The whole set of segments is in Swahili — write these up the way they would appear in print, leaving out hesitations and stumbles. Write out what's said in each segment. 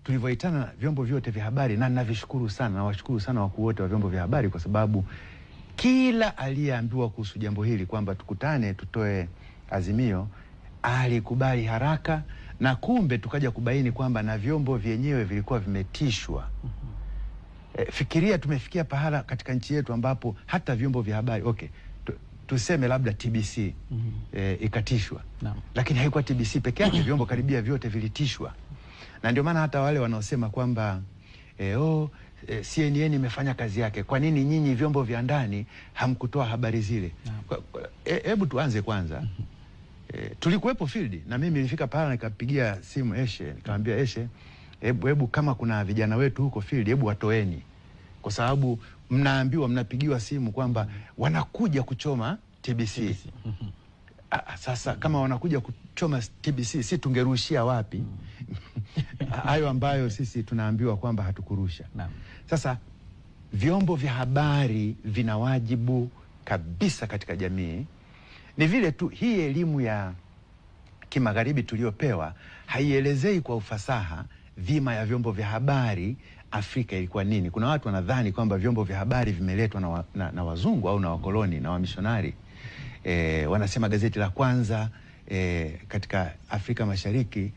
tulivyoitana vyombo vyote vya habari, na ninavishukuru sana, nawashukuru sana wakuu wote wa vyombo vya habari, kwa sababu kila aliyeambiwa kuhusu jambo hili kwamba tukutane tutoe azimio alikubali haraka, na kumbe tukaja kubaini kwamba na vyombo vyenyewe vilikuwa vimetishwa. Fikiria tumefikia pahala katika nchi yetu ambapo hata vyombo vya habari tuseme labda TBC ikatishwa, lakini haikuwa TBC peke yake, vyombo karibia vyote vilitishwa. Na ndio maana hata wale wanaosema kwamba CNN imefanya kazi yake, kwa nini nyinyi vyombo vya ndani hamkutoa habari zile? Hebu tuanze kwanza. Tulikuwepo field, na mimi nilifika pale nikapigia simu Eshe, nikamwambia Eshe, hebu kama kuna vijana wetu huko field, hebu watoeni, kwa sababu mnaambiwa, mnapigiwa simu kwamba wanakuja kuchoma TBC. Sasa kama wanakuja kuchoma TBC, si tungerushia wapi? Hayo ambayo sisi tunaambiwa kwamba hatukurusha. Sasa vyombo vya habari vina wajibu kabisa katika jamii. Ni vile tu hii elimu ya kimagharibi tuliopewa haielezei kwa ufasaha dhima ya vyombo vya habari Afrika ilikuwa nini. Kuna watu wanadhani kwamba vyombo vya habari vimeletwa na wazungu au na wakoloni na wamishonari. Wanasema gazeti la kwanza katika Afrika Mashariki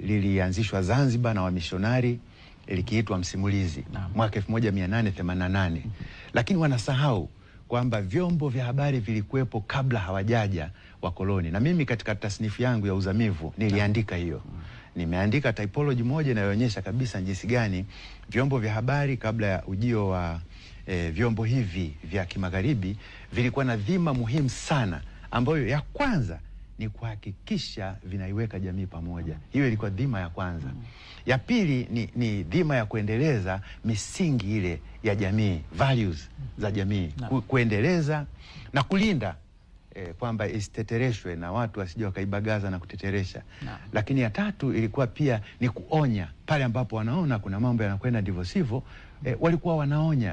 lilianzishwa Zanzibar na wamishonari, likiitwa Msimulizi mwaka 1888. Lakini wanasahau kwamba vyombo vya habari vilikuwepo kabla hawajaja wakoloni. Na mimi katika tasnifu yangu ya uzamivu niliandika hiyo. Nimeandika typology moja inayoonyesha kabisa jinsi gani vyombo vya habari kabla ya ujio wa vyombo hivi vya kimagharibi vilikuwa na dhima muhimu sana, ambayo ya kwanza ni kuhakikisha vinaiweka jamii pamoja. Hiyo ilikuwa dhima ya kwanza. Ya pili ni dhima ya kuendeleza misingi ile ya jamii, values za jamii, kuendeleza na kulinda kwamba isitetereshwe na watu wasije wakaibagaza na kuteteresha. Lakini ya tatu ilikuwa pia ni kuonya pale ambapo wanaona kuna mambo yanakwenda ndivyo sivyo, walikuwa wanaonya.